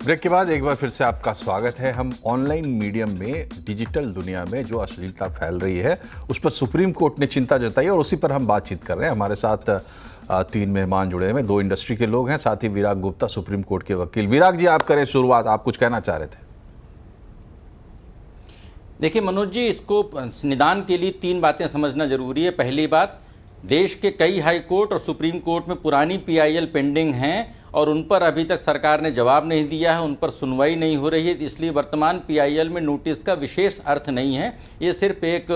Break के बाद एक बार फिर से आपका स्वागत है। हम ऑनलाइन मीडियम में, डिजिटल दुनिया में जो अश्लीलता फैल रही है उस पर सुप्रीम कोर्ट ने चिंता जताई और उसी पर हम बातचीत कर रहे हैं। हमारे साथ तीन मेहमान जुड़े हैं, दो इंडस्ट्री के लोग हैं, साथ ही विराग गुप्ता, सुप्रीम कोर्ट के वकील। विराग जी, आप करें शुरुआत, आप कुछ कहना चाह रहे थे। देखिए मनोज जी, इसको निदान के लिए तीन बातें समझना जरूरी है। पहली बात, देश के कई हाई कोर्ट और सुप्रीम कोर्ट में पुरानी पीआईएल पेंडिंग हैं और उन पर अभी तक सरकार ने जवाब नहीं दिया है, उन पर सुनवाई नहीं हो रही है, इसलिए वर्तमान पीआईएल में नोटिस का विशेष अर्थ नहीं है। ये सिर्फ एक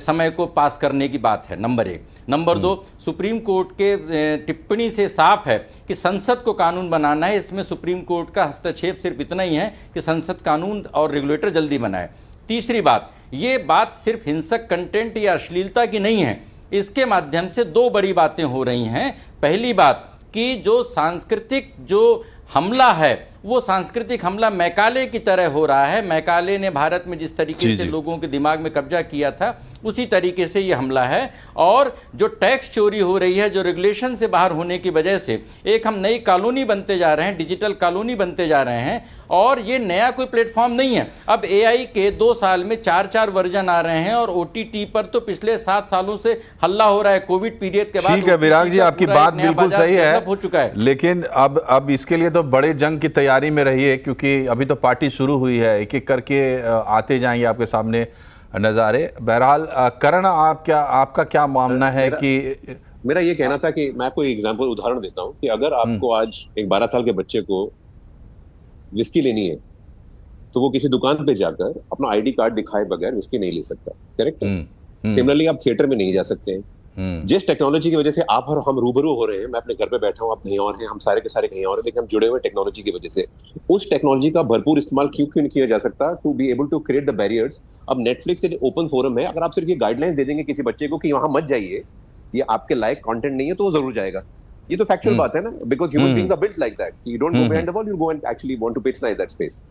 समय को पास करने की बात है, नंबर एक। नंबर दो, सुप्रीम कोर्ट के टिप्पणी से साफ है कि संसद को कानून बनाना है। इसमें सुप्रीम कोर्ट का हस्तक्षेप सिर्फ इतना ही है कि संसद कानून और रेगुलेटर जल्दी बनाए। तीसरी बात, ये बात सिर्फ हिंसक कंटेंट या अश्लीलता की नहीं है, इसके माध्यम से दो बड़ी बातें हो रही हैं। पहली बात कि जो सांस्कृतिक जो हमला है वो सांस्कृतिक हमला मैकाले की तरह हो रहा है। मैकाले ने भारत में जिस तरीके से लोगों के दिमाग में कब्जा किया था उसी तरीके से ये हमला है। और जो टैक्स चोरी हो रही है, जो रेगुलेशन से बाहर होने की वजह से एक हम नई कॉलोनी बनते जा रहे हैं, डिजिटल कॉलोनी बनते जा रहे हैं। और ये नया कोई प्लेटफॉर्म नहीं है। अब एआई के 2 साल में 4 वर्जन आ रहे हैं और ओटीटी पर तो पिछले 7 सालों से हल्ला हो रहा है। कोविड पीरियड के बाद ठीक है विराग जी, आपकी बात बिल्कुल सही है, हो चुका है। लेकिन अब इसके लिए तो बड़े जंग की तैयारी में रहिए, क्योंकि अभी तो पार्टी शुरू हुई है। एक एक करके आते जाएंगे आपके सामने नज़ारे। बहरहाल करण, आपका क्या मानना है कि मेरा ये कहना था कि मैं आपको एक एग्जांपल उदाहरण देता हूं कि अगर आपको आज एक 12 साल के बच्चे को विस्की लेनी है तो वो किसी दुकान पे जाकर अपना आईडी कार्ड दिखाए बगैर विस्की नहीं ले सकता। करेक्ट है? सिमिलरली आप थिएटर में नहीं जा सकते हैं। जिस टेक्नोलॉजी की वजह से आप और हम रूबरू हो रहे हैं, मैं अपने घर पे बैठा हूं, आप कहीं और हैं, हम सारे के सारे कहीं और हैं, लेकिन हम जुड़े हुए टेक्नोलॉजी की वजह से, उस टेक्नोलॉजी का भरपूर इस्तेमाल क्यों नहीं किया जा सकता to be able to create the barriers. अब नेटफ्लिक्स एक ओपन फोरम है, अगर आप सिर्फ ये गाइडलाइंस दे देंगे किसी बच्चे को कि वहां मत जाइए, ये आपके लायक कंटेंट नहीं है, तो वो जरूर जाएगा। ये तो फैक्चुअल बात है ना, because human beings are built like that. You don't go behind the wall, you go and actually want to patronize that space.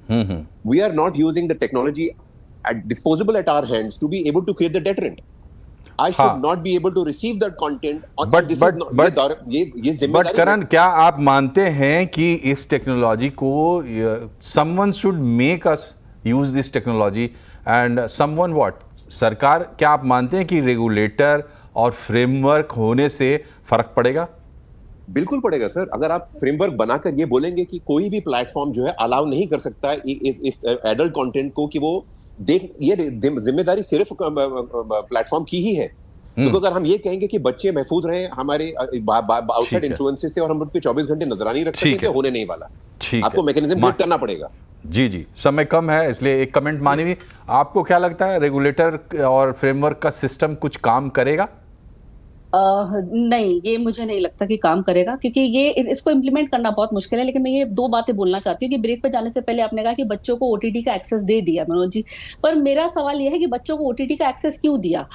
We are not using the technology disposable at our hands to be able to create the deterrent. I should not be able to receive that content. But करण, क्या आप मानते हैं कि इस technology को someone should make us use this technology and someone what? सरकार, क्या आप मानते हैं कि रेगुलेटर और फ्रेमवर्क होने से फर्क पड़ेगा? बिल्कुल पड़ेगा सर। अगर आप फ्रेमवर्क बनाकर ये बोलेंगे कि कोई भी प्लेटफॉर्म जो है अलाउ नहीं कर सकता इस एडल्ट कंटेंट को, कि वो देख, ये जिम्मेदारी सिर्फ प्लेटफॉर्म की ही है। तो अगर हम ये कहेंगे कि बच्चे महफूज रहे हमारे आउटसाइड इन्फ्लुएंसेस से और हम उन पे 24 घंटे नजरानी रख सकें, तो होने नहीं वाला। आपको मैकेनिज्म क्रिएट करना पड़ेगा। जी, समय कम है, इसलिए एक कमेंट मानी। आपको क्या लगता है, रेगुलेटर और फ्रेमवर्क का सिस्टम कुछ काम करेगा? नहीं, ये मुझे नहीं लगता कि काम करेगा, क्योंकि ये इसको इम्प्लीमेंट करना बहुत मुश्किल है। लेकिन मैं ये 2 बातें बोलना चाहती हूँ कि ब्रेक पे जाने से पहले आपने कहा कि बच्चों को ओटीटी का एक्सेस दे दिया मनोज जी, पर मेरा सवाल ये है कि बच्चों को ओटीटी का एक्सेस क्यों दिया?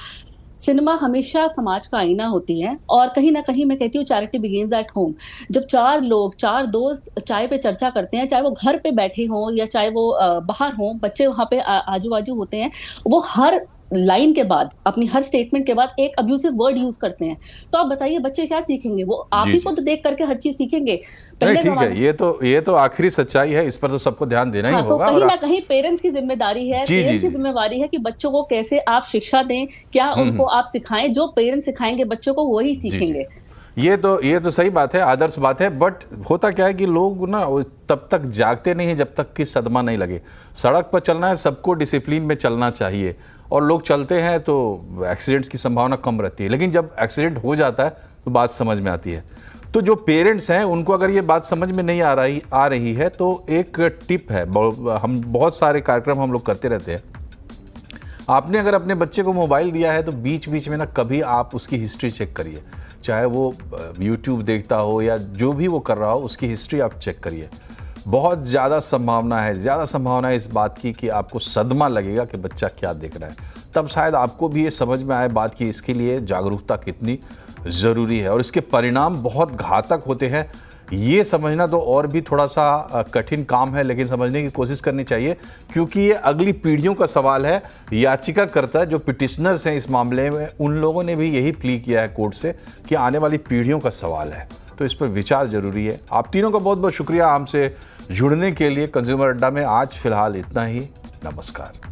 सिनेमा हमेशा समाज का आईना होती है और कहीं ना कहीं मैं कहती हूँ चैरिटी बिगिंस एट होम। जब 4 दोस्त चाय पे चर्चा करते हैं, चाहे वो घर पे बैठे हों या चाहे वो बाहर हों, बच्चे वहां पे आजू बाजू होते हैं, वो हर लाइन के बाद, अपनी हर स्टेटमेंट के बाद एक अब्यूसिव वर्ड यूज करते हैं। तो आप बताइए बच्चे क्या सीखेंगे? वो आप ही को तो देख करके हर चीज सीखेंगे। ठीक है, ये तो आखिरी सच्चाई है, इस पर तो सबको ध्यान देना ही होगा। तो कहीं ना कहीं पेरेंट्स की जिम्मेदारी है, पेरेंट्स की जिम्मेवारी है कि बच्चों को कैसे आप शिक्षा दें, क्या उनको आप सिखाएं। जो पेरेंट्स सिखाएंगे बच्चों को वही सीखेंगे। ये तो सही बात है, आदर्श बात है। बट होता क्या है कि लोग ना तब तक जागते नहीं है जब तक कि सदमा नहीं लगे। सड़क पर चलना है, सबको डिसिप्लिन में चलना चाहिए, और लोग चलते हैं तो एक्सीडेंट्स की संभावना कम रहती है। लेकिन जब एक्सीडेंट हो जाता है तो बात समझ में आती है। तो जो पेरेंट्स हैं उनको अगर ये बात समझ में नहीं आ रही है तो एक टिप है, हम बहुत सारे कार्यक्रम हम लोग करते रहते हैं। आपने अगर अपने बच्चे को मोबाइल दिया है तो बीच बीच में ना कभी आप उसकी हिस्ट्री चेक करिए, चाहे वो यूट्यूब देखता हो या जो भी वो कर रहा हो, उसकी हिस्ट्री आप चेक करिए। बहुत ज़्यादा संभावना है इस बात की कि आपको सदमा लगेगा कि बच्चा क्या देख रहा है। तब शायद आपको भी ये समझ में आए बात की इसके लिए जागरूकता कितनी ज़रूरी है और इसके परिणाम बहुत घातक होते हैं। ये समझना तो और भी थोड़ा सा कठिन काम है, लेकिन समझने की कोशिश करनी चाहिए, क्योंकि ये अगली पीढ़ियों का सवाल है। याचिकाकर्ता जो पिटिशनर्स हैं इस मामले में, उन लोगों ने भी यही प्ली किया है कोर्ट से कि आने वाली पीढ़ियों का सवाल है, तो इस पर विचार जरूरी है। आप तीनों का बहुत बहुत शुक्रिया हमसे जुड़ने के लिए कंज्यूमर अड्डा में आज फिलहाल इतना ही। नमस्कार।